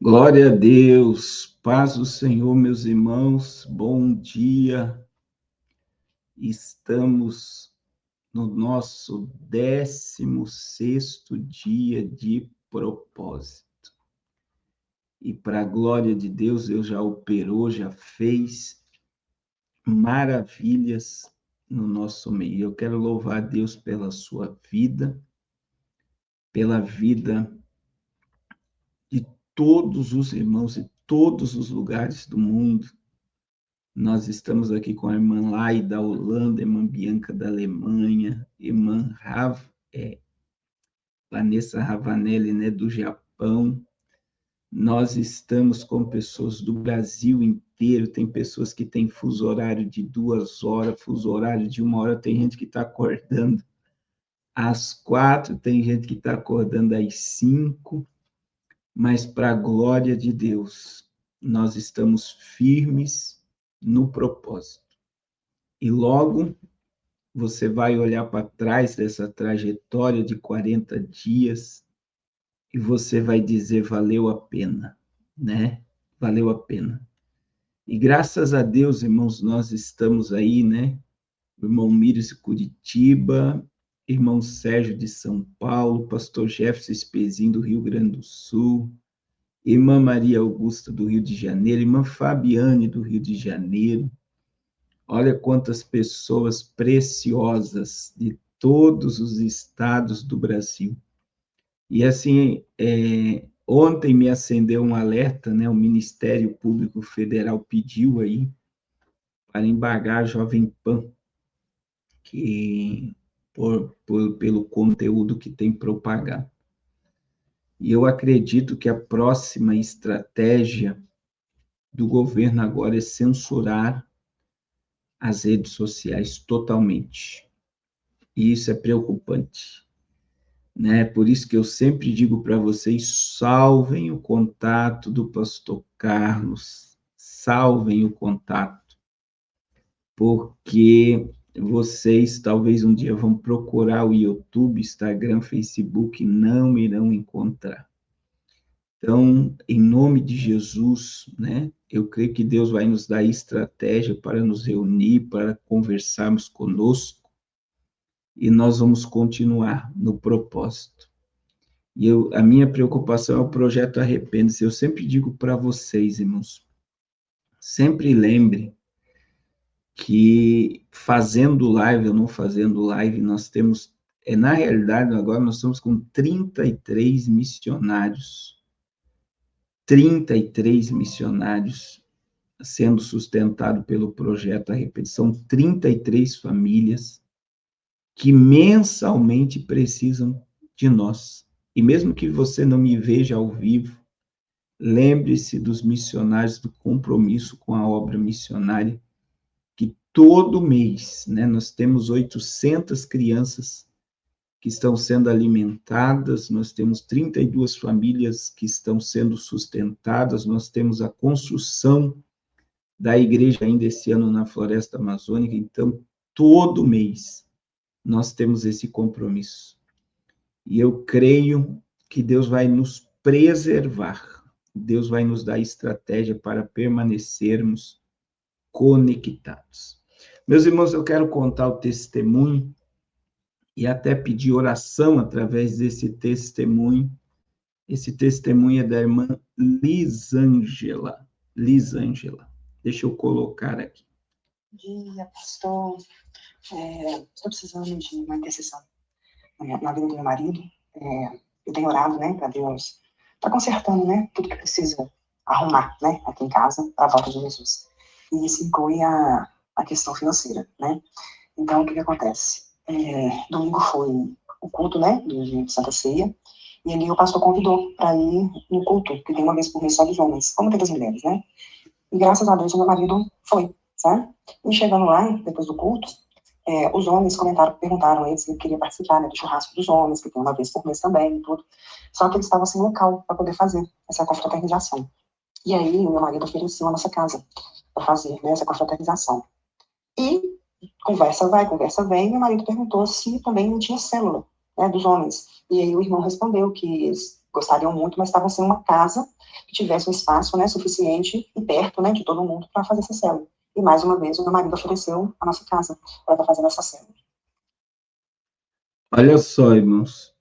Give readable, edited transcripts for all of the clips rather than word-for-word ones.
Glória a Deus, paz do Senhor, meus irmãos, bom dia. Estamos no nosso 16º dia de propósito. E para a glória de Deus, Deus já operou, já fez maravilhas no nosso meio. Eu quero louvar a Deus pela sua vida, pela vida de todos os irmãos de todos os lugares do mundo. Nós estamos aqui com a irmã Lai da Holanda, irmã Bianca da Alemanha, irmã Vanessa Ravanelli, né, do Japão. Nós estamos com pessoas do Brasil inteiro, tem pessoas que têm fuso horário de 2 horas, fuso horário de 1 hora, tem gente que está acordando às 4, tem gente que está acordando às 5, mas para a glória de Deus, nós estamos firmes no propósito. E logo você vai olhar para trás dessa trajetória de 40 dias e você vai dizer, valeu a pena, né? Valeu a pena. E graças a Deus, irmãos, nós estamos aí, né? O irmão Mírio de Curitiba, irmão Sérgio de São Paulo, pastor Jefferson Espezinho do Rio Grande do Sul, irmã Maria Augusta do Rio de Janeiro, irmã Fabiane do Rio de Janeiro. Olha quantas pessoas preciosas de todos os estados do Brasil. E assim, ontem me acendeu um alerta, né? O Ministério Público Federal pediu aí para embargar a Jovem Pan, que pelo conteúdo que tem propagado. E eu acredito que a próxima estratégia do governo agora é censurar as redes sociais totalmente. E isso é preocupante, né? Por isso que eu sempre digo para vocês, salvem o contato do pastor Carlos, salvem o contato, porque vocês talvez um dia vão procurar o YouTube, Instagram, Facebook, não irão encontrar. Então, em nome de Jesus, né? Eu creio que Deus vai nos dar estratégia para nos reunir, para conversarmos conosco, e nós vamos continuar no propósito. E a minha preocupação é o projeto Arrependa-se. Eu sempre digo para vocês, irmãos, sempre lembre que fazendo live ou não fazendo live, nós temos, na realidade, agora nós estamos com 33 missionários, 33 missionários sendo sustentados pelo projeto Arrependa-se. São 33 famílias que mensalmente precisam de nós. E mesmo que você não me veja ao vivo, lembre-se dos missionários do compromisso com a obra missionária, que todo mês, né, nós temos 800 crianças que estão sendo alimentadas, nós temos 32 famílias que estão sendo sustentadas, nós temos a construção da igreja ainda esse ano na Floresta Amazônica, então, todo mês nós temos esse compromisso. E eu creio que Deus vai nos preservar, Deus vai nos dar estratégia para permanecermos conectados. Meus irmãos, eu quero contar o testemunho e até pedir oração através desse testemunho. Esse testemunho é da irmã Lisângela. Lisângela. Deixa eu colocar aqui. Bom dia, pastor. Estou precisando de uma intercessão na vida do meu marido. Eu tenho orado, né, para Deus tá consertando, né, tudo que precisa arrumar, né, aqui em casa, para a volta de Jesus. E isso inclui a questão financeira, né. Então, o que acontece? Domingo foi o culto, né, de Santa Ceia, e ali o pastor convidou para ir no culto, que tem uma vez por mês só dos homens, como tem das mulheres, né. E graças a Deus o meu marido foi, sabe? E chegando lá, depois do culto, os homens perguntaram a ele se ele queria participar, né, do churrasco dos homens, que tem uma vez por mês também e tudo. Só que eles estavam sem local para poder fazer essa confraternização. E aí o meu marido ofereceu a nossa casa para fazer, né, essa confraternização. E conversa vai, conversa vem, meu marido perguntou se também não tinha célula, né, dos homens. E aí o irmão respondeu que eles gostariam muito, mas estavam sem uma casa que tivesse um espaço, né, suficiente e perto, né, de todo mundo para fazer essa célula. E mais uma vez o meu marido ofereceu a nossa casa para estar fazendo essa célula. Olha só, irmãos,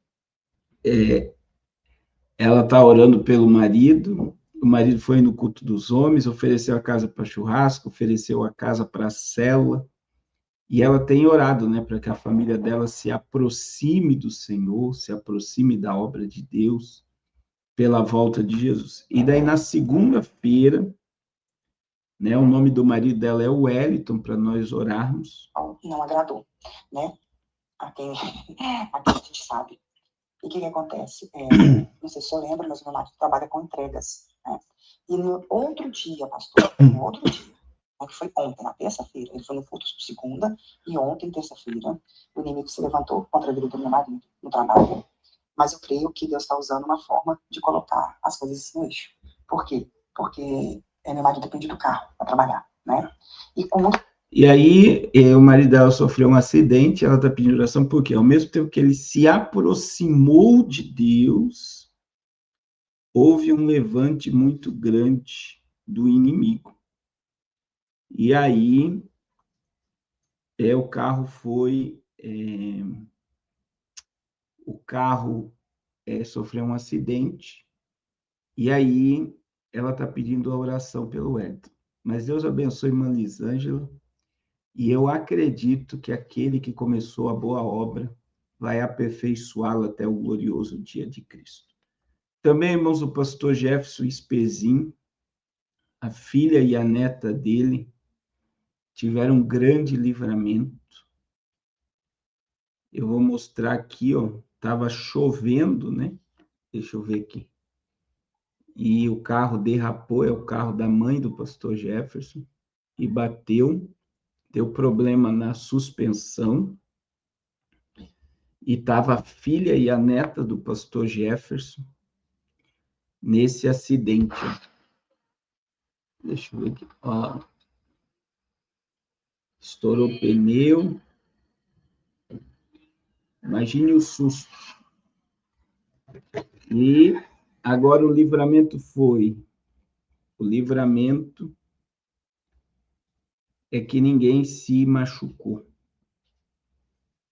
ela está orando pelo marido, o marido foi no culto dos homens, ofereceu a casa para churrasco, ofereceu a casa para a célula, e ela tem orado, né, para que a família dela se aproxime do Senhor, se aproxime da obra de Deus, pela volta de Jesus. E daí, na segunda-feira, né, o nome do marido dela é Wellington, para nós orarmos. Não agradou, né, a quem a gente sabe. E o que acontece? Não sei se você lembra, mas o meu marido trabalha com entregas, né? E no outro dia, pastor, no outro dia, que foi ontem, na terça-feira, ele foi no culto segunda, e ontem, terça-feira, o inimigo se levantou contra a vida do meu marido no trabalho. Mas eu creio que Deus está usando uma forma de colocar as coisas no eixo. Por quê? Porque meu marido depende do carro para trabalhar, né? E aí, o marido dela sofreu um acidente, ela está pedindo oração, porque ao mesmo tempo que ele se aproximou de Deus, houve um levante muito grande do inimigo. E aí, o carro foi... o carro sofreu um acidente, e aí ela está pedindo a oração pelo Wellington. Mas Deus abençoe irmã Lisângela, e eu acredito que aquele que começou a boa obra vai aperfeiçoá-la até o glorioso dia de Cristo. Também, irmãos, o pastor Jefferson Espezin, a filha e a neta dele, tiveram um grande livramento. Eu vou mostrar aqui, ó, estava chovendo, né? Deixa eu ver aqui. E o carro derrapou, é o carro da mãe do pastor Jefferson, e bateu, deu problema na suspensão, e estava a filha e a neta do pastor Jefferson nesse acidente. Deixa eu ver aqui. Ó. Estourou o pneu. Imagine o susto. E agora o livramento foi. O livramento é que ninguém se machucou.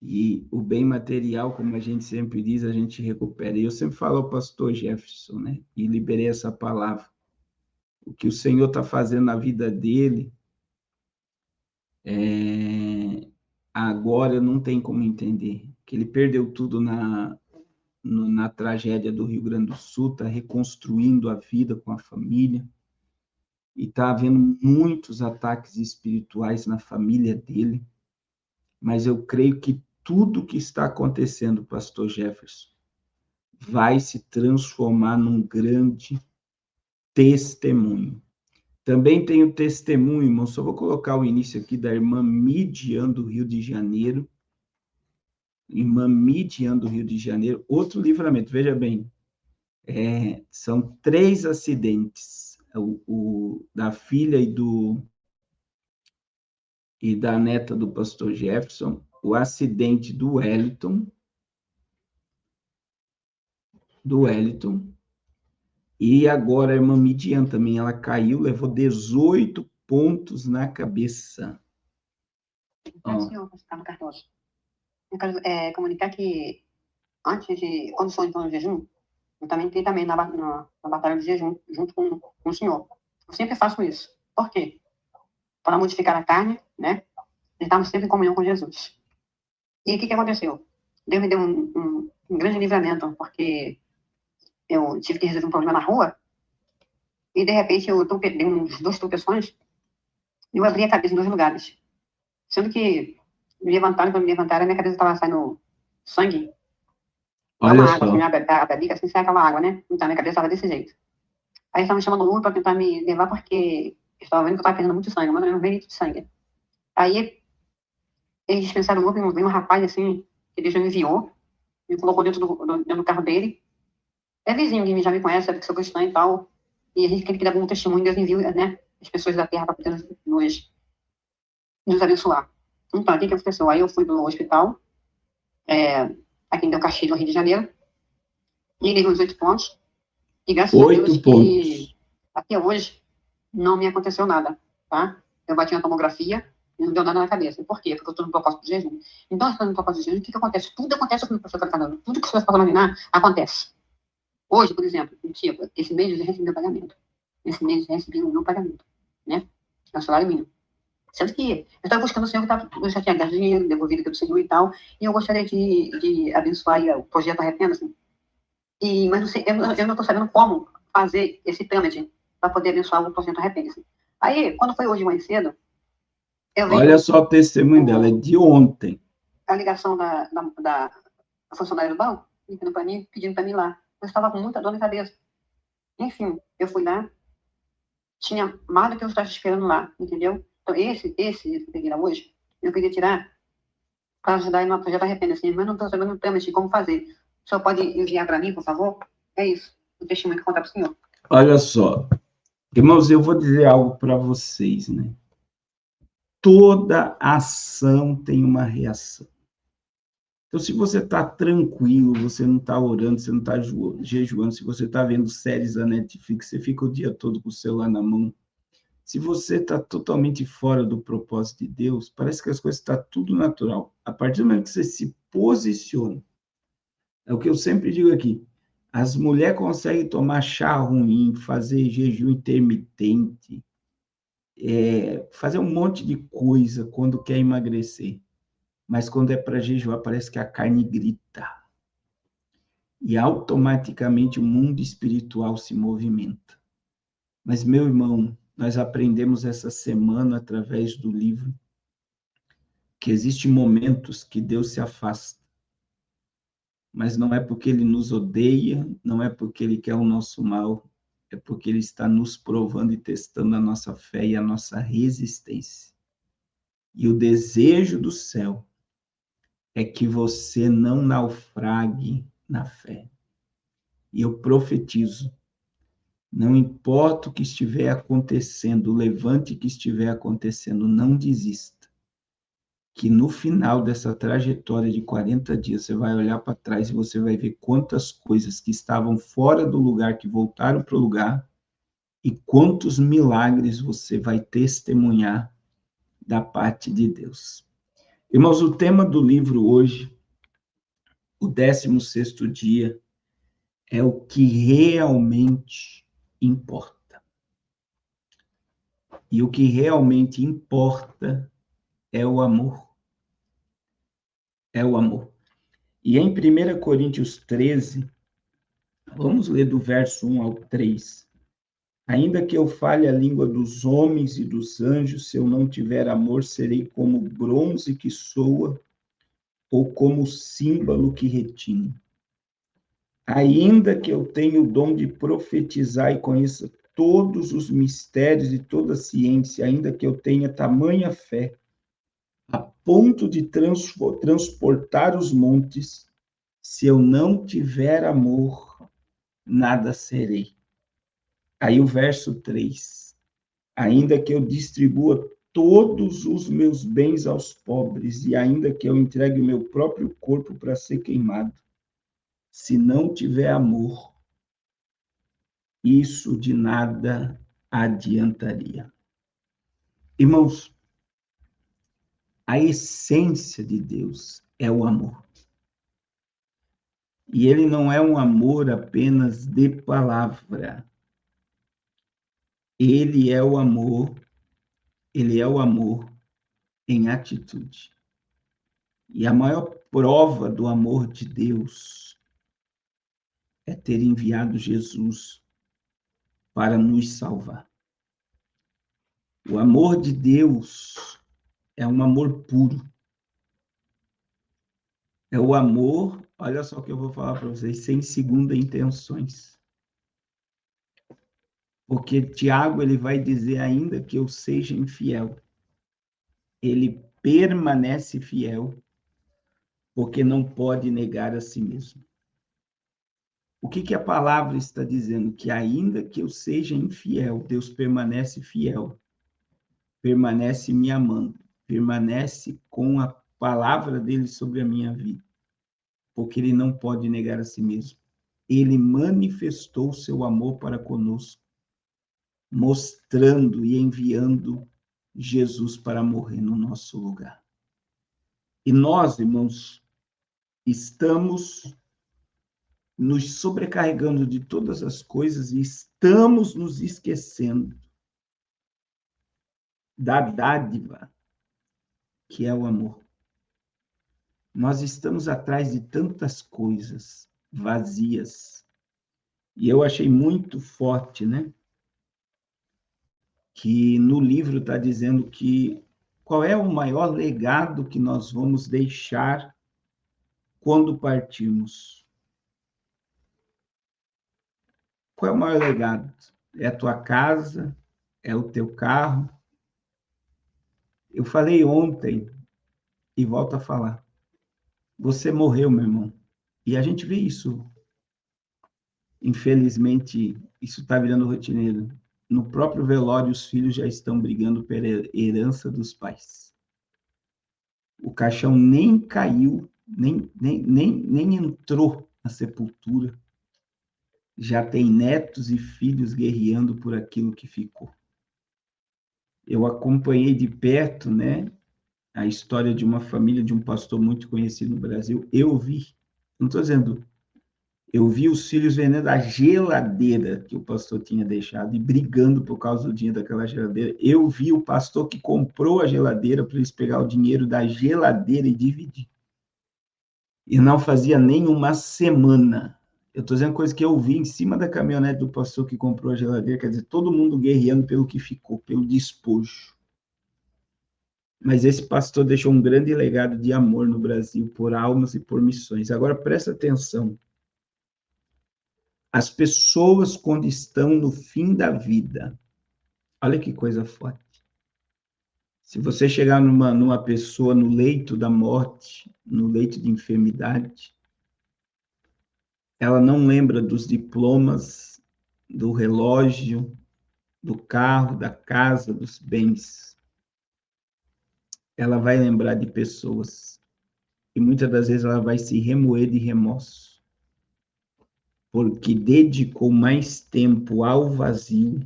E o bem material, como a gente sempre diz, a gente recupera. E eu sempre falo ao pastor Jefferson, né? E liberei essa palavra. O que o Senhor está fazendo na vida dele, agora não tem como entender. Que ele perdeu tudo na tragédia do Rio Grande do Sul, está reconstruindo a vida com a família. E está havendo muitos ataques espirituais na família dele. Mas eu creio que tudo que está acontecendo, pastor Jefferson, vai se transformar num grande testemunho. Também tem o testemunho, irmão, só vou colocar o início aqui da irmã Midian, do Rio de Janeiro. Irmã Midian, do Rio de Janeiro. Outro livramento, veja bem, são 3 acidentes, o da filha e da neta do pastor Jefferson, o acidente do Wellington, e agora a irmã Midian também, ela caiu, levou 18 pontos na cabeça. Senhor, Carlos Cardoso, eu quero comunicar que antes de, quando sou então no jejum, eu também entrei também na batalha do jejum, junto com o senhor. Eu sempre faço isso. Por quê? Para modificar a carne, né? Estamos sempre em comunhão com Jesus. E o que aconteceu? Deus me deu um grande livramento, porque eu tive que resolver um problema na rua, e de repente eu dei uns 2 tropeções, e eu abri a cabeça em 2 lugares. Sendo que quando me levantaram, a minha cabeça estava saindo sangue. Olha uma só. água, assim, a bebiga, assim, sai aquela água, né? Então, minha cabeça estava desse jeito. Aí, estavam me chamando o Uber para tentar me levar, porque eu estava vendo que eu estava perdendo muito sangue, mais ou menos 1 litro de sangue. Aí, eles dispensaram o Uber, e um rapaz, assim, que Deus me enviou, me colocou dentro do carro dele. É vizinho que já me conhece, sabe que sou cristã e tal. E a gente queria dar um testemunho, Deus enviou, né? As pessoas da terra para poder nos abençoar. Então, o que aconteceu? Aí eu fui pro hospital, aqui em Del Castilho, no Rio de Janeiro. Liguei uns 8 pontos. E graças a 8 Deus pontos. que até hoje não me aconteceu nada, tá? Eu bati na tomografia e não deu nada na cabeça. Por quê? Porque eu estou no propósito de jejum. Então, se eu estou no propósito de jejum, o que acontece? Tudo acontece como o professor está falando. Tudo que você possa imaginar, acontece. Hoje, por exemplo, tipo, esse mês eu já recebi meu pagamento. Esse mês eu já recebi o meu pagamento, né? É o salário mínimo. Sendo que eu estava buscando o Senhor, eu já tinha dado dinheiro, devolvido pelo Senhor e tal, e eu gostaria de abençoar o projeto Arrependa-se. Mas não sei, eu não estou sabendo como fazer esse trâmite para poder abençoar o projeto Arrependa-se. Aí, quando foi hoje mais cedo, eu vi Olha só o testemunho dela, é de ontem. a ligação da funcionária do banco, ligando para mim, pedindo para mim ir lá. Eu estava com muita dor na cabeça. Enfim, eu fui lá, tinha mais do que eu estava esperando lá, entendeu? Então, esse que eu peguei lá hoje, eu queria tirar para ajudar no projeto Arrependa-se, mas não estou sabendo o trâmite, como fazer. O senhor pode enviar para mim, por favor? É isso. O testemunho que eu contar para o senhor. Olha só, irmãos, eu vou dizer algo para vocês, né? Toda ação tem uma reação. Então, se você está tranquilo, você não está orando, você não está jejuando, se você está vendo séries da Netflix, você fica o dia todo com o celular na mão. Se você está totalmente fora do propósito de Deus, parece que as coisas estão tudo natural. A partir do momento que você se posiciona, é o que eu sempre digo aqui, as mulheres conseguem tomar chá ruim, fazer jejum intermitente, fazer um monte de coisa quando quer emagrecer. Mas quando é para jejuar, parece que a carne grita. E automaticamente o mundo espiritual se movimenta. Mas, meu irmão, nós aprendemos essa semana, através do livro, que existem momentos que Deus se afasta. Mas não é porque Ele nos odeia, não é porque Ele quer o nosso mal, é porque Ele está nos provando e testando a nossa fé e a nossa resistência. E o desejo do céu é que você não naufrague na fé. E eu profetizo, não importa o que estiver acontecendo, o levante que estiver acontecendo, não desista. Que no final dessa trajetória de 40 dias, você vai olhar para trás e você vai ver quantas coisas que estavam fora do lugar, que voltaram para o lugar, e quantos milagres você vai testemunhar da parte de Deus. Irmãos, o tema do livro hoje, o 16º dia, é o que realmente importa. E o que realmente importa é o amor. É o amor. E em 1 Coríntios 13, vamos ler do verso 1 ao 3. Ainda que eu fale a língua dos homens e dos anjos, se eu não tiver amor, serei como bronze que soa ou como símbolo que retine. Ainda que eu tenha o dom de profetizar e conheça todos os mistérios e toda a ciência, ainda que eu tenha tamanha fé, a ponto de transportar os montes, se eu não tiver amor, nada serei. Aí o verso 3. Ainda que eu distribua todos os meus bens aos pobres, e ainda que eu entregue o meu próprio corpo para ser queimado, se não tiver amor, isso de nada adiantaria. Irmãos, a essência de Deus é o amor. E ele não é um amor apenas de palavra. Ele é o amor em atitude. E a maior prova do amor de Deus é ter enviado Jesus para nos salvar. O amor de Deus é um amor puro. É o amor, olha só o que eu vou falar para vocês, sem segunda intenções. Porque Tiago, ele vai dizer, ainda que eu seja infiel, ele permanece fiel, porque não pode negar a si mesmo. O que a palavra está dizendo? Que ainda que eu seja infiel, Deus permanece fiel, permanece me amando, permanece com a palavra dele sobre a minha vida, porque ele não pode negar a si mesmo. ele manifestou seu amor para conosco, mostrando e enviando Jesus para morrer no nosso lugar. E nós, irmãos, estamos nos sobrecarregando de todas as coisas e estamos nos esquecendo da dádiva que é o amor. Nós estamos atrás de tantas coisas vazias. E eu achei muito forte, né? Que no livro está dizendo que qual é o maior legado que nós vamos deixar quando partirmos? Qual é o maior legado? É a tua casa? É o teu carro? Eu falei ontem e volto a falar. Você morreu, meu irmão. E a gente vê isso. Infelizmente, isso está virando rotineiro. No próprio velório, os filhos já estão brigando pela herança dos pais. O caixão nem caiu, nem entrou na sepultura. Já tem netos e filhos guerreando por aquilo que ficou. Eu acompanhei de perto, né, a história de uma família de um pastor muito conhecido no Brasil. Eu vi, não estou dizendo, eu vi os filhos vendendo a geladeira que o pastor tinha deixado e brigando por causa do dinheiro daquela geladeira. Eu vi o pastor que comprou a geladeira para eles pegar o dinheiro da geladeira e dividir. E não fazia nem uma semana. Eu estou dizendo coisa que eu vi em cima da caminhonete do pastor que comprou a geladeira, quer dizer, todo mundo guerreando pelo que ficou, pelo despojo. Mas esse pastor deixou um grande legado de amor no Brasil, por almas e por missões. Agora, presta atenção. As pessoas, quando estão no fim da vida, olha que coisa forte. Se você chegar numa pessoa no leito da morte, no leito de enfermidade, ela não lembra dos diplomas, do relógio, do carro, da casa, dos bens. Ela vai lembrar de pessoas. E muitas das vezes ela vai se remoer de remorso, porque dedicou mais tempo ao vazio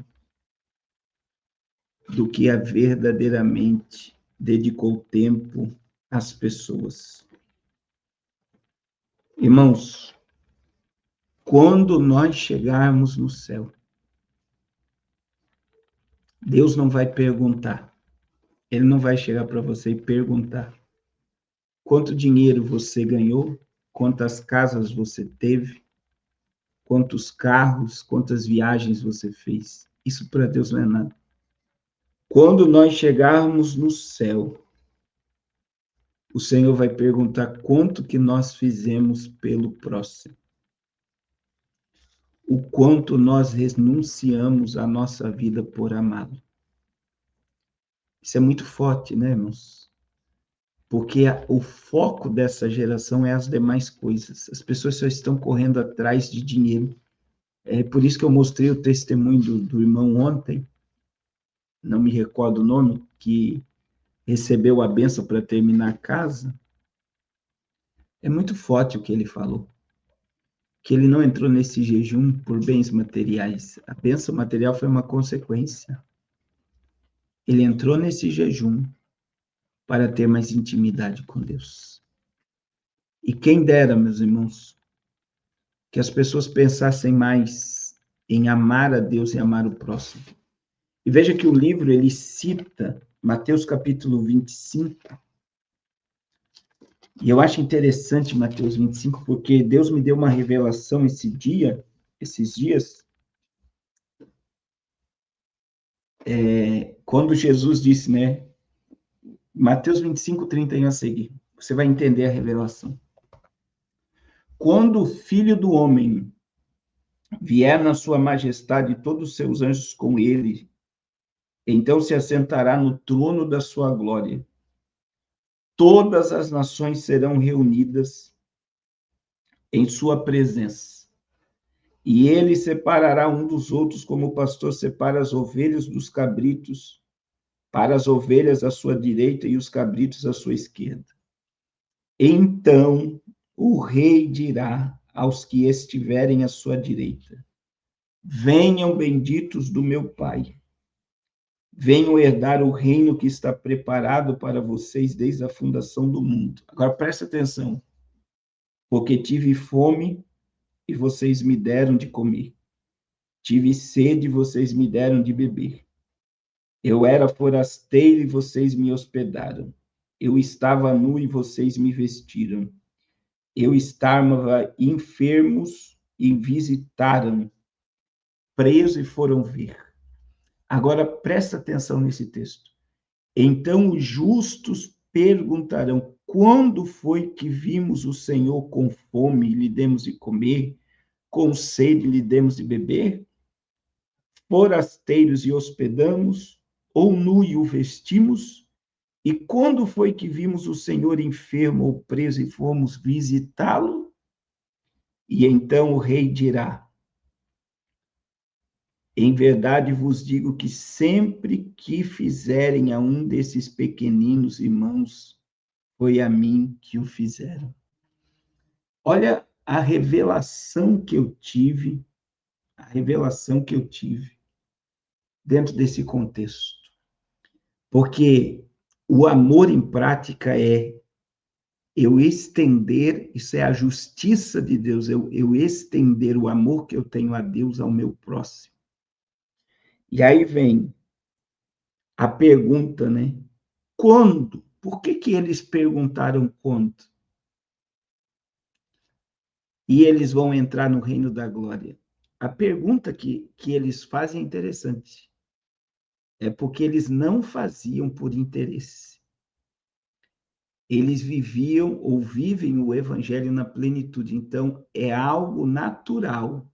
do que a verdadeiramente dedicou tempo às pessoas. Irmãos, quando nós chegarmos no céu, Deus não vai perguntar. Ele não vai chegar para você e perguntar quanto dinheiro você ganhou, quantas casas você teve, quantos carros, quantas viagens você fez. Isso para Deus não é nada. Quando nós chegarmos no céu, o Senhor vai perguntar quanto que nós fizemos pelo próximo. O quanto nós renunciamos à nossa vida por amá-lo. Isso é muito forte, né, irmãos? Porque o foco dessa geração é as demais coisas. As pessoas só estão correndo atrás de dinheiro. É por isso que eu mostrei o testemunho do irmão ontem, não me recordo o nome, que recebeu a bênção para terminar a casa. É muito forte o que ele falou. Que ele não entrou nesse jejum por bens materiais. A bênção material foi uma consequência. Ele entrou nesse jejum para ter mais intimidade com Deus. E quem dera, meus irmãos, que as pessoas pensassem mais em amar a Deus e amar o próximo. E veja que o livro, ele cita Mateus capítulo 25. E eu acho interessante Mateus 25, porque Deus me deu uma revelação esses dias, quando Jesus disse, né? Mateus 25, 31 a seguir. Você vai entender a revelação. Quando o Filho do Homem vier na sua majestade e todos os seus anjos com ele, então se assentará no trono da sua glória. Todas as nações serão reunidas em sua presença. E ele separará um dos outros, como o pastor separa as ovelhas dos cabritos, para as ovelhas à sua direita e os cabritos à sua esquerda. Então o rei dirá aos que estiverem à sua direita. Venham benditos do meu Pai. Venham herdar o reino que está preparado para vocês desde a fundação do mundo. Agora presta atenção. Porque tive fome e vocês me deram de comer. Tive sede e vocês me deram de beber. Eu era forasteiro e vocês me hospedaram. Eu estava nu e vocês me vestiram. Eu estava enfermos e visitaram. Preso e foram ver. Agora presta atenção nesse texto. Então os justos perguntarão: quando foi que vimos o Senhor com fome e lhe demos de comer, com sede e lhe demos de beber? Forasteiros e hospedamos, ou nu e o vestimos? E quando foi que vimos o Senhor enfermo ou preso e fomos visitá-lo? E então o rei dirá: em verdade vos digo que sempre que fizerem a um desses pequeninos irmãos, foi a mim que o fizeram. Olha a revelação que eu tive, dentro desse contexto. Porque o amor em prática é eu estender, isso é a justiça de Deus, eu estender o amor que eu tenho a Deus ao meu próximo. E aí vem a pergunta, né? Quando? Por que eles perguntaram quando? E eles vão entrar no reino da glória. A pergunta que eles fazem é interessante. É porque eles não faziam por interesse. Eles viviam ou vivem o evangelho na plenitude. Então, é algo natural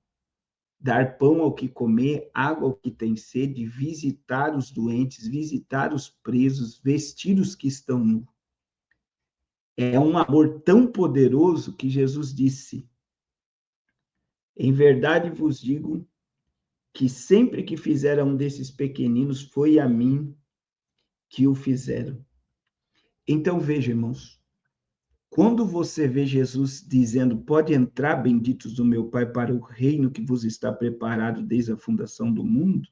dar pão ao que comer, água ao que tem sede, visitar os doentes, visitar os presos, vestir os que estão nus. É um amor tão poderoso que Jesus disse: em verdade vos digo que sempre que fizeram um desses pequeninos, foi a mim que o fizeram. Então, veja, irmãos, quando você vê Jesus dizendo, pode entrar, benditos do meu Pai, para o reino que vos está preparado desde a fundação do mundo,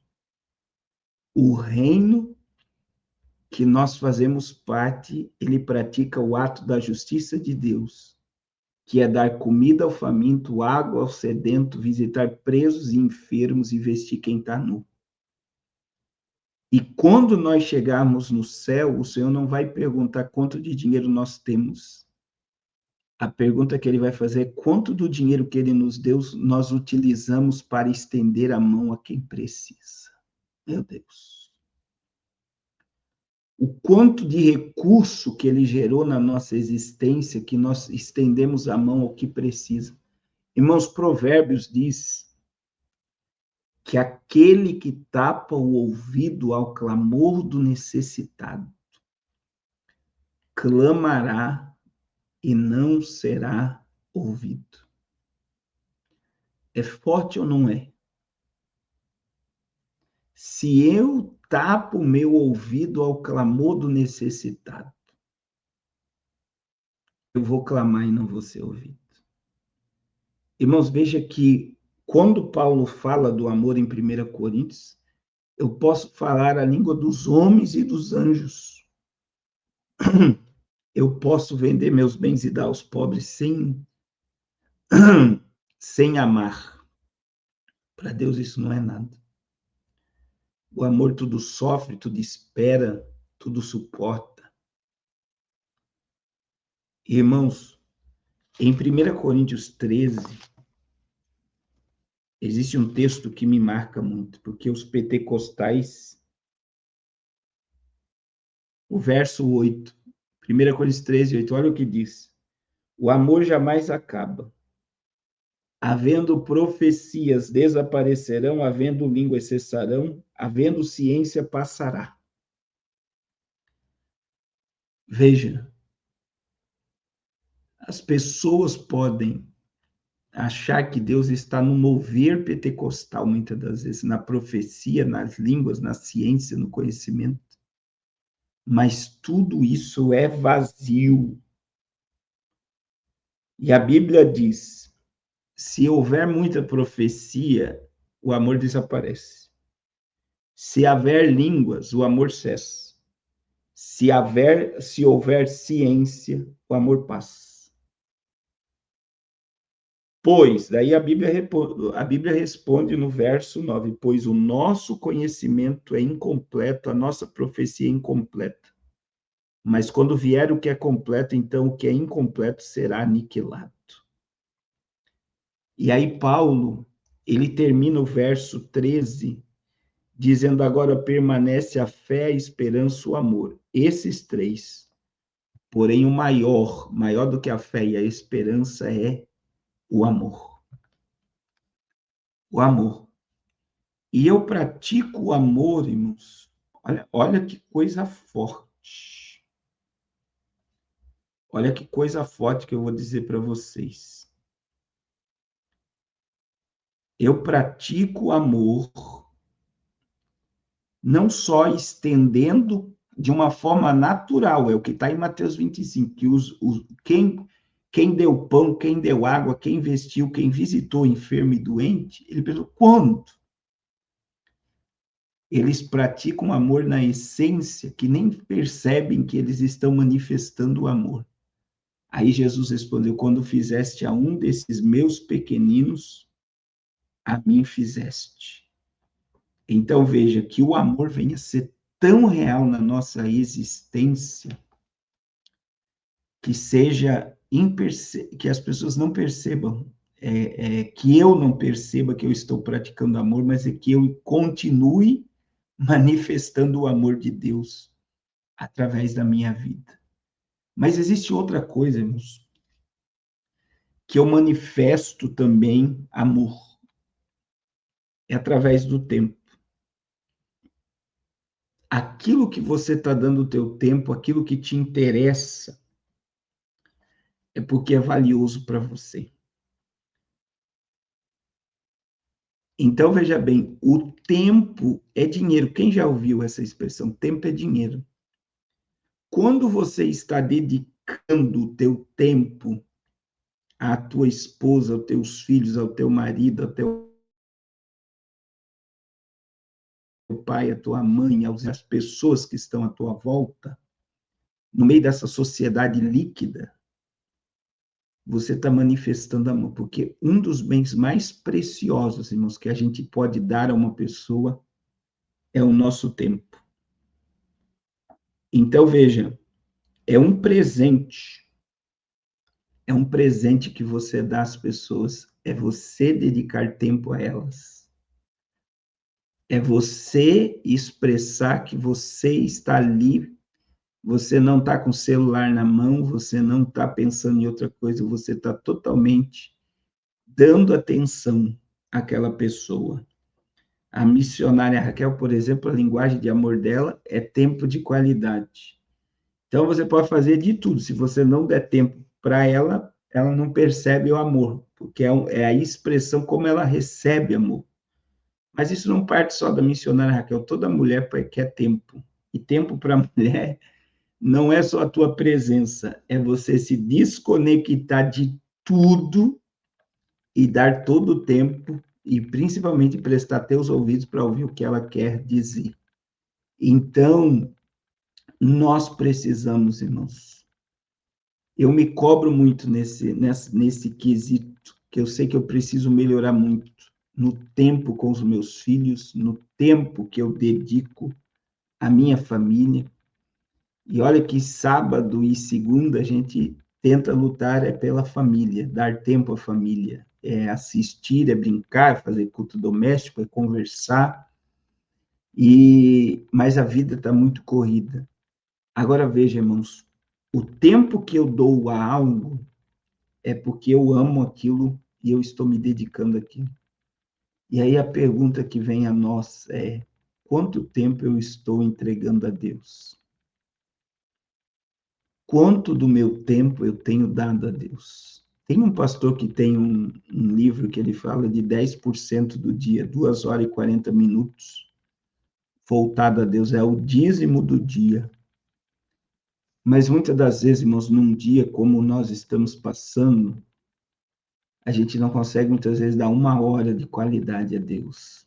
o reino que nós fazemos parte, ele pratica o ato da justiça de Deus, que é dar comida ao faminto, água ao sedento, visitar presos e enfermos e vestir quem está nu. E quando nós chegarmos no céu, o Senhor não vai perguntar quanto de dinheiro nós temos. A pergunta que ele vai fazer é quanto do dinheiro que ele nos deu nós utilizamos para estender a mão a quem precisa. Meu Deus. O quanto de recurso que ele gerou na nossa existência, que nós estendemos a mão ao que precisa. Irmãos, Provérbios diz que aquele que tapa o ouvido ao clamor do necessitado clamará e não será ouvido. É forte ou não é? Se eu tapo o meu ouvido ao clamor do necessitado, eu vou clamar e não vou ser ouvido. Irmãos, veja que quando Paulo fala do amor em 1 Coríntios, eu posso falar a língua dos homens e dos anjos. Eu posso vender meus bens e dar aos pobres sem amar. Para Deus isso não é nada. O amor tudo sofre, tudo espera, tudo suporta. Irmãos, em 1 Coríntios 13, existe um texto que me marca muito, porque os pentecostais, o verso 8, 1 Coríntios 13, 8, olha o que diz. O amor jamais acaba. Havendo profecias, desaparecerão, havendo línguas, cessarão, havendo ciência, passará. Veja, as pessoas podem achar que Deus está no mover pentecostal, muitas das vezes, na profecia, nas línguas, na ciência, no conhecimento. Mas tudo isso é vazio. E a Bíblia diz se houver muita profecia, o amor desaparece. Se houver línguas, o amor cessa. Se houver ciência, o amor passa. Pois, daí a Bíblia responde no verso 9, pois o nosso conhecimento é incompleto, a nossa profecia é incompleta. Mas quando vier o que é completo, então o que é incompleto será aniquilado. E aí Paulo, ele termina o verso 13, dizendo agora permanece a fé, a esperança, o amor. Esses três. Porém, o maior do que a fé e a esperança é o amor. O amor. E eu pratico o amor, irmãos. Olha que coisa forte. Olha que coisa forte que eu vou dizer para vocês. Eu pratico o amor não só estendendo de uma forma natural, é o que está em Mateus 25, que quem deu pão, quem deu água, quem vestiu, quem visitou enfermo e doente, ele perguntou, quando? Eles praticam amor na essência, que nem percebem que eles estão manifestando o amor. Aí Jesus respondeu, quando fizeste a um desses meus pequeninos, a mim fizeste. Então veja que o amor venha a ser tão real na nossa existência que seja que as pessoas não percebam, que eu não perceba que eu estou praticando amor, mas é que eu continue manifestando o amor de Deus através da minha vida. Mas existe outra coisa, irmãos, que eu manifesto também amor. É através do tempo. Aquilo que você está dando o teu tempo, aquilo que te interessa, é porque é valioso para você. Então, veja bem, o tempo é dinheiro. Quem já ouviu essa expressão? Tempo é dinheiro. Quando você está dedicando o teu tempo à tua esposa, aos teus filhos, ao teu marido, ao teu pai, à tua mãe, às pessoas que estão à tua volta, no meio dessa sociedade líquida, você está manifestando amor, porque um dos bens mais preciosos, irmãos, que a gente pode dar a uma pessoa é o nosso tempo. Então, veja, é um presente que você dá às pessoas, é você dedicar tempo a elas. É você expressar que você está ali, você não está com o celular na mão, você não está pensando em outra coisa, você está totalmente dando atenção àquela pessoa. A missionária Raquel, por exemplo, a linguagem de amor dela é tempo de qualidade. Então, você pode fazer de tudo. Se você não der tempo para ela, ela não percebe o amor, porque é a expressão como ela recebe amor. Mas isso não parte só da missionária Raquel. Toda mulher quer tempo. E tempo para a mulher não é só a tua presença, é você se desconectar de tudo e dar todo o tempo e principalmente prestar teus ouvidos para ouvir o que ela quer dizer. Então, nós precisamos, irmãos. Eu me cobro muito nesse quesito, que eu sei que eu preciso melhorar muito no tempo com os meus filhos, no tempo que eu dedico à minha família. E olha que sábado e segunda a gente tenta lutar pela família, dar tempo à família, é assistir, é brincar, fazer culto doméstico, é conversar, mas a vida está muito corrida. Agora veja, irmãos, o tempo que eu dou a algo é porque eu amo aquilo e eu estou me dedicando àquilo. E aí a pergunta que vem a nós é: quanto tempo eu estou entregando a Deus? Quanto do meu tempo eu tenho dado a Deus? Tem um pastor que tem um livro que ele fala de 10% do dia, 2 horas e 40 minutos, voltado a Deus, é o dízimo do dia. Mas muitas das vezes, irmãos, num dia como nós estamos passando, a gente não consegue muitas vezes dar 1 hora de qualidade a Deus.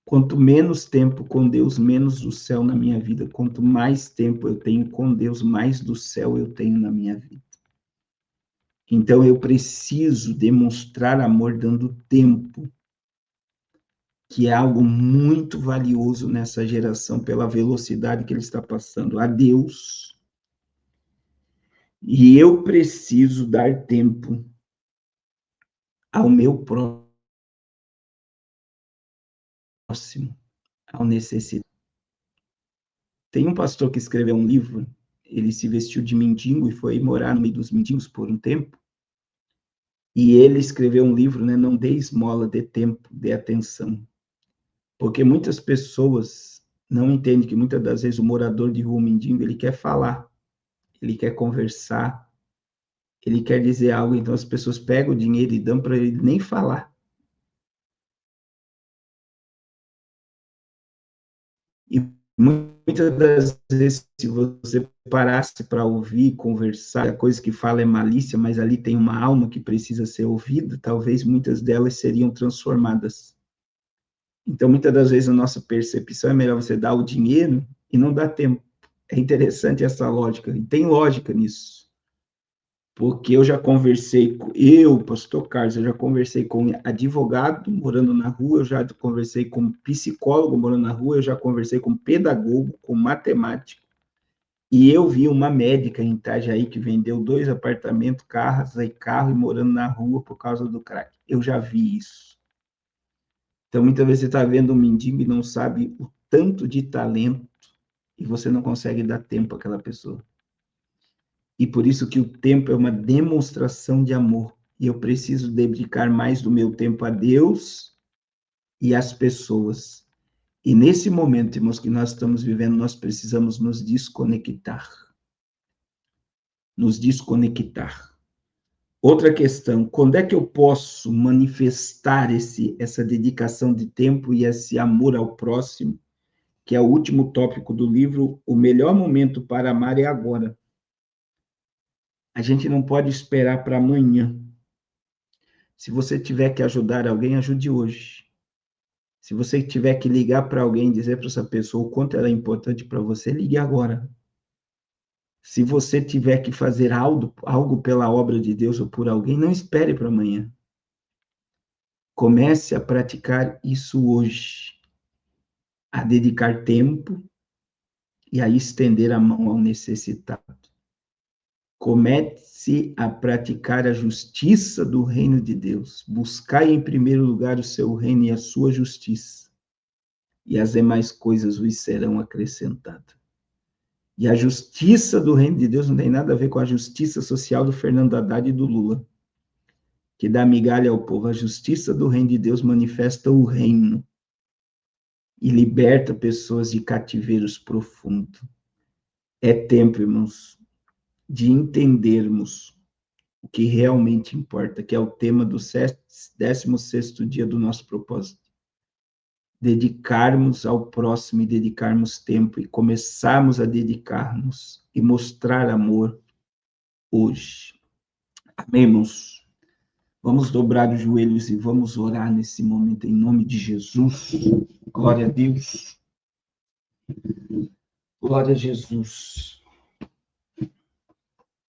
Quanto menos tempo com Deus, menos do céu na minha vida. Quanto mais tempo eu tenho com Deus, mais do céu eu tenho na minha vida. Então eu preciso demonstrar amor dando tempo, que é algo muito valioso nessa geração pela velocidade que ele está passando a Deus. E eu preciso dar tempo ao meu próximo, ao necessitado. Tem um pastor que escreveu um livro, ele se vestiu de mendigo e foi morar no meio dos mendigos por um tempo. E ele escreveu um livro, né? Não dê esmola, dê tempo, dê atenção. Porque muitas pessoas não entendem que muitas das vezes o morador de rua, o mendigo, ele quer falar, ele quer conversar, ele quer dizer algo, então as pessoas pegam o dinheiro e dão para ele nem falar. E muitas das vezes, se você parasse para ouvir, conversar, a coisa que fala é malícia, mas ali tem uma alma que precisa ser ouvida, talvez muitas delas seriam transformadas. Então, muitas das vezes, a nossa percepção é melhor você dar o dinheiro e não dar tempo. É interessante essa lógica, e tem lógica nisso. Porque eu já conversei, pastor Carlos, eu já conversei com advogado morando na rua, eu já conversei com psicólogo morando na rua, eu já conversei com pedagogo, com matemático, e eu vi uma médica em Itajaí que vendeu 2 apartamentos, carro e morando na rua por causa do crack. Eu já vi isso. Então, muitas vezes você está vendo um mendigo e não sabe o tanto de talento e você não consegue dar tempo àquela pessoa. E por isso que o tempo é uma demonstração de amor. E eu preciso dedicar mais do meu tempo a Deus e às pessoas. E nesse momento, irmãos, que nós estamos vivendo, nós precisamos nos desconectar. Nos desconectar. Outra questão, quando é que eu posso manifestar essa dedicação de tempo e esse amor ao próximo, que é o último tópico do livro, o melhor momento para amar é agora. A gente não pode esperar para amanhã. Se você tiver que ajudar alguém, ajude hoje. Se você tiver que ligar para alguém e dizer para essa pessoa o quanto ela é importante para você, ligue agora. Se você tiver que fazer algo pela obra de Deus ou por alguém, não espere para amanhã. Comece a praticar isso hoje. A dedicar tempo e a estender a mão ao necessitado. Comece a praticar a justiça do reino de Deus. Buscai em primeiro lugar o seu reino e a sua justiça, e as demais coisas vos serão acrescentadas. E a justiça do reino de Deus não tem nada a ver com a justiça social do Fernando Haddad e do Lula, que dá migalha ao povo. A justiça do reino de Deus manifesta o reino e liberta pessoas de cativeiros profundos. É tempo, irmãos, de entendermos o que realmente importa, que é o tema do 16º dia do nosso propósito. Dedicarmos ao próximo e dedicarmos tempo e começarmos a dedicar-nos e mostrar amor hoje. Amém, irmãos? Vamos dobrar os joelhos e vamos orar nesse momento em nome de Jesus. Glória a Deus. Glória a Jesus.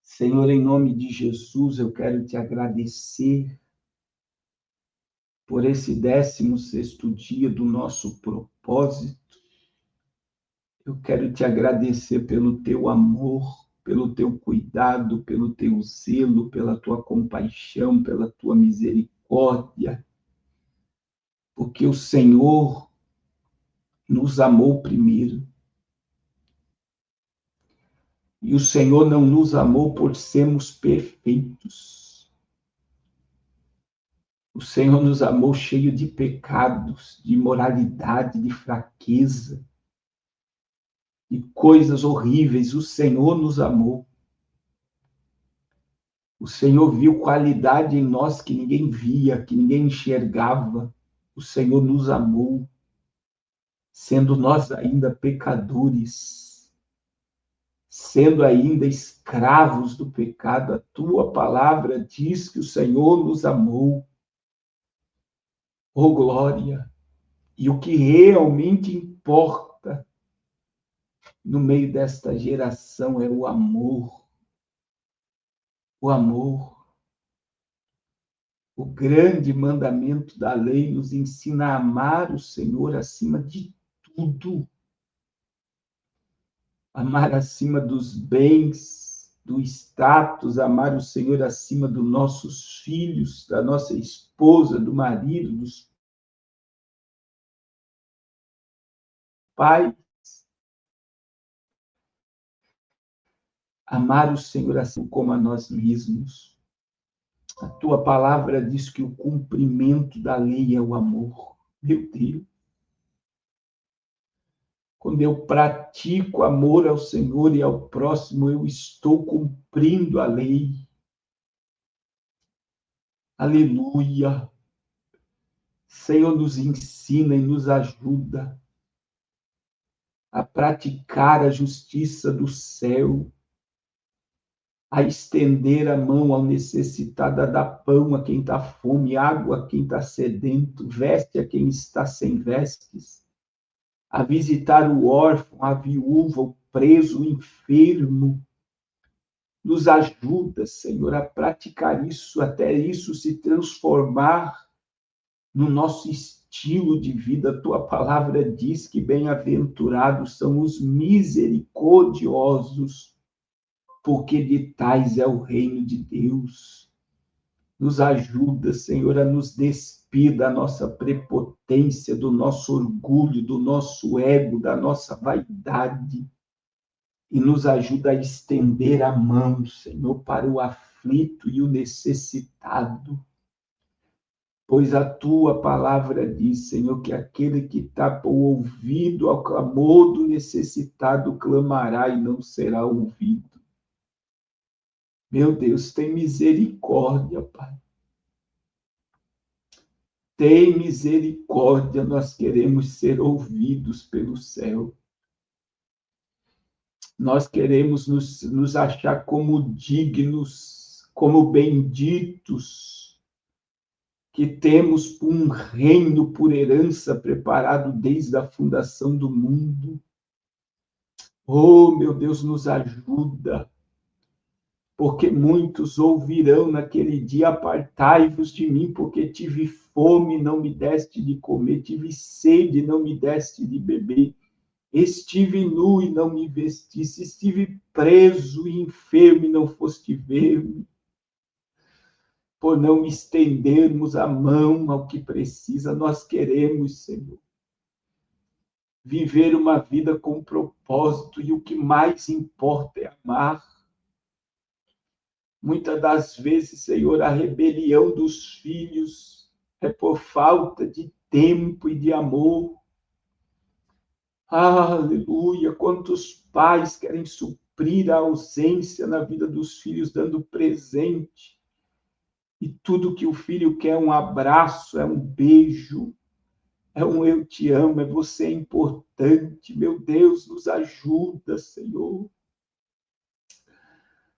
Senhor, em nome de Jesus, eu quero te agradecer por esse 16º dia do nosso propósito. Eu quero te agradecer pelo teu amor, pelo teu cuidado, pelo teu zelo, pela tua compaixão, pela tua misericórdia, porque o Senhor nos amou primeiro. E o Senhor não nos amou por sermos perfeitos. O Senhor nos amou cheio de pecados, de imoralidade, de fraqueza, de coisas horríveis. O Senhor nos amou. O Senhor viu qualidade em nós que ninguém via, que ninguém enxergava. O Senhor nos amou, sendo nós ainda pecadores. sendo ainda escravos do pecado, a tua palavra diz que o Senhor nos amou. Oh, glória! E o que realmente importa no meio desta geração é o amor. O amor. O grande mandamento da lei nos ensina a amar o Senhor acima de tudo. Amar acima dos bens, do status, amar o Senhor acima dos nossos filhos, da nossa esposa, do marido, dos pais. Amar o Senhor assim como a nós mesmos. A tua palavra diz que o cumprimento da lei é o amor. Meu Deus. Quando eu pratico amor ao Senhor e ao próximo, eu estou cumprindo a lei. Aleluia. Senhor, nos ensina e nos ajuda a praticar a justiça do céu, a estender a mão ao necessitado, a dar pão a quem está fome, água a quem está sedento, veste a quem está sem vestes, a visitar o órfão, a viúva, o preso, o enfermo. Nos ajuda, Senhor, a praticar isso, até isso se transformar no nosso estilo de vida. A tua palavra diz que bem-aventurados são os misericordiosos, porque de tais é o reino de Deus. Nos ajuda, Senhor, a nos despir da nossa prepotência, do nosso orgulho, do nosso ego, da nossa vaidade, e nos ajuda a estender a mão, Senhor, para o aflito e o necessitado. Pois a tua palavra diz, Senhor, que aquele que tapa o ouvido ao clamor do necessitado clamará e não será ouvido. Meu Deus, tem misericórdia, Pai. Tem misericórdia, nós queremos ser ouvidos pelo céu. Nós queremos nos achar como dignos, como benditos, que temos um reino por herança preparado desde a fundação do mundo. Oh, meu Deus, nos ajuda, porque muitos ouvirão naquele dia: apartai-vos de mim, porque tive fome e não me deste de comer, tive sede e não me deste de beber. Estive nu e não me vestisse, estive preso e enfermo e não foste ver-me. Por não estendermos a mão ao que precisa, nós queremos, Senhor, viver uma vida com propósito, e o que mais importa é amar. Muitas das vezes, Senhor, a rebelião dos filhos é por falta de tempo e de amor. Aleluia! Quantos pais querem suprir a ausência na vida dos filhos, dando presente. E tudo que o filho quer é um abraço, é um beijo, é um eu te amo, é você é importante. Meu Deus, nos ajuda, Senhor.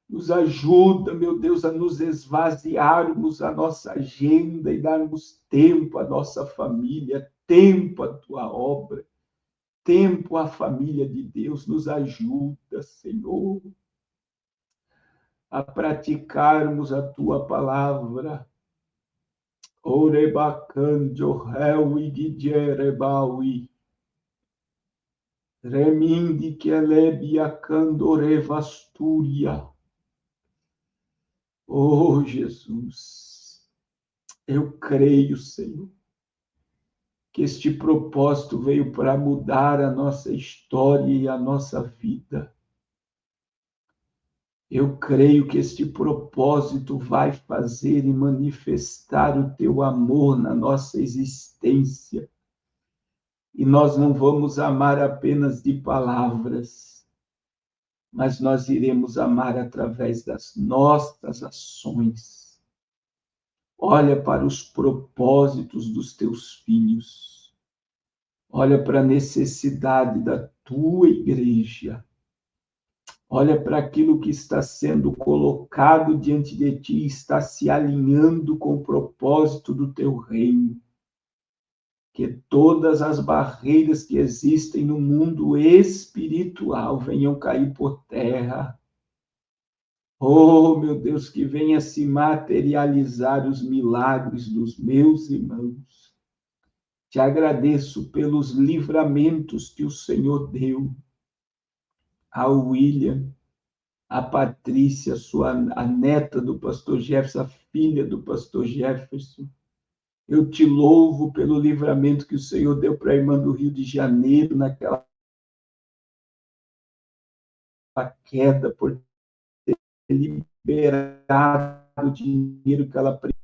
Nos ajuda, meu Deus, a nos esvaziarmos a nossa agenda e darmos tempo à nossa família, tempo à tua obra, tempo à família de Deus. Nos ajuda, Senhor, a praticarmos a tua palavra. Orebacandio, Helwi, Dijerebaui, Remindi, Kelebia, Candorevasturia. Oh, Jesus, eu creio, Senhor, que este propósito veio para mudar a nossa história e a nossa vida. Eu creio que este propósito vai fazer e manifestar o teu amor na nossa existência. E nós não vamos amar apenas de palavras, mas nós iremos amar através das nossas ações. Olha para os propósitos dos teus filhos. Olha para a necessidade da tua igreja. Olha para aquilo que está sendo colocado diante de ti, está se alinhando com o propósito do teu reino. Que todas as barreiras que existem no mundo espiritual venham cair por terra. Oh, meu Deus, que venha se materializar os milagres dos meus irmãos. Te agradeço pelos livramentos que o Senhor deu ao William, a Patrícia, a neta do pastor Jefferson, a filha do pastor Jefferson. Eu te louvo pelo livramento que o Senhor deu para a irmã do Rio de Janeiro, naquela queda, por ter liberado o dinheiro que ela precisava.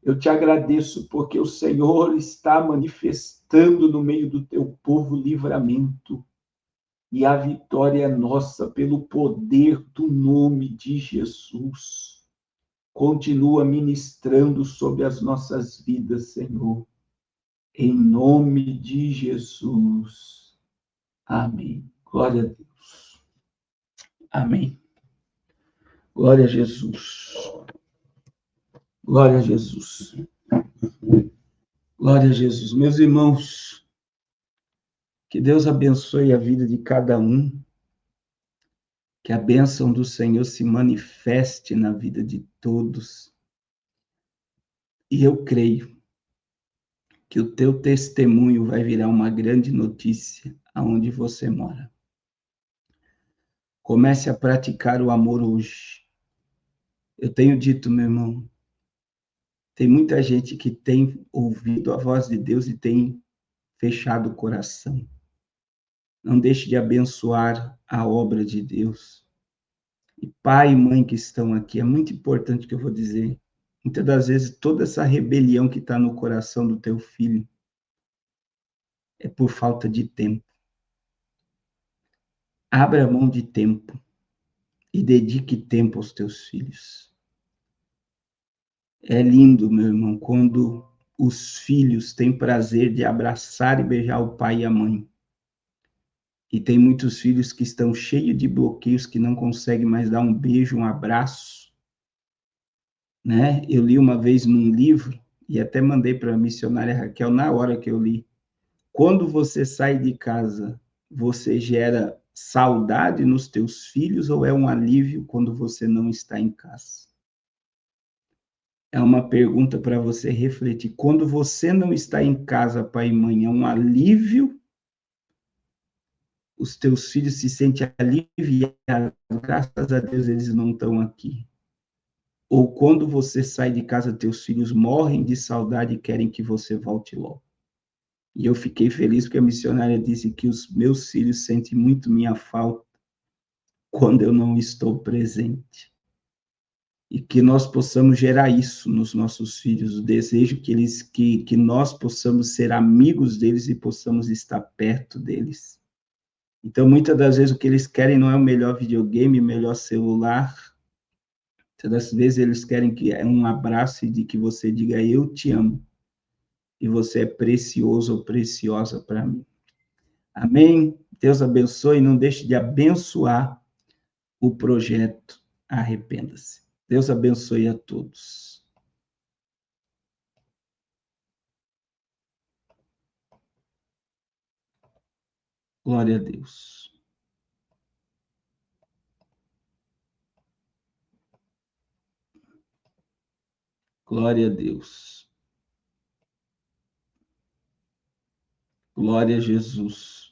Eu te agradeço porque o Senhor está manifestando no meio do teu povo livramento. E a vitória é nossa pelo poder do nome de Jesus. Continua ministrando sobre as nossas vidas, Senhor. Em nome de Jesus. Amém. Glória a Deus. Amém. Glória a Jesus. Glória a Jesus. Glória a Jesus. Meus irmãos, que Deus abençoe a vida de cada um. Que a bênção do Senhor se manifeste na vida de todos. E eu creio que o teu testemunho vai virar uma grande notícia aonde você mora. Comece a praticar o amor hoje. Eu tenho dito, meu irmão, tem muita gente que tem ouvido a voz de Deus e tem fechado o coração. Não deixe de abençoar a obra de Deus. E pai e mãe que estão aqui, é muito importante que eu vou dizer. Muitas das vezes, toda essa rebelião que está no coração do teu filho é por falta de tempo. Abra mão de tempo e dedique tempo aos teus filhos. É lindo, meu irmão, quando os filhos têm prazer de abraçar e beijar o pai e a mãe. E tem muitos filhos que estão cheios de bloqueios, que não conseguem mais dar um beijo, um abraço. Né? Eu li uma vez num livro, e até mandei para a missionária Raquel na hora que eu li. Quando você sai de casa, você gera saudade nos teus filhos ou é um alívio quando você não está em casa? É uma pergunta para você refletir. Quando você não está em casa, pai e mãe, é um alívio? Os teus filhos se sentem aliviados, graças a Deus eles não estão aqui. Ou quando você sai de casa, teus filhos morrem de saudade e querem que você volte logo. E eu fiquei feliz porque a missionária disse que os meus filhos sentem muito minha falta quando eu não estou presente. E que nós possamos gerar isso nos nossos filhos, o desejo que nós possamos ser amigos deles e possamos estar perto deles. Então, muitas das vezes, o que eles querem não é o melhor videogame, o melhor celular. Muitas das vezes, eles querem que é um abraço e de que você diga, eu te amo. E você é precioso ou preciosa para mim. Amém? Deus abençoe e não deixe de abençoar o projeto Arrependa-se. Deus abençoe a todos. Glória a Deus. Glória a Deus. Glória a Jesus.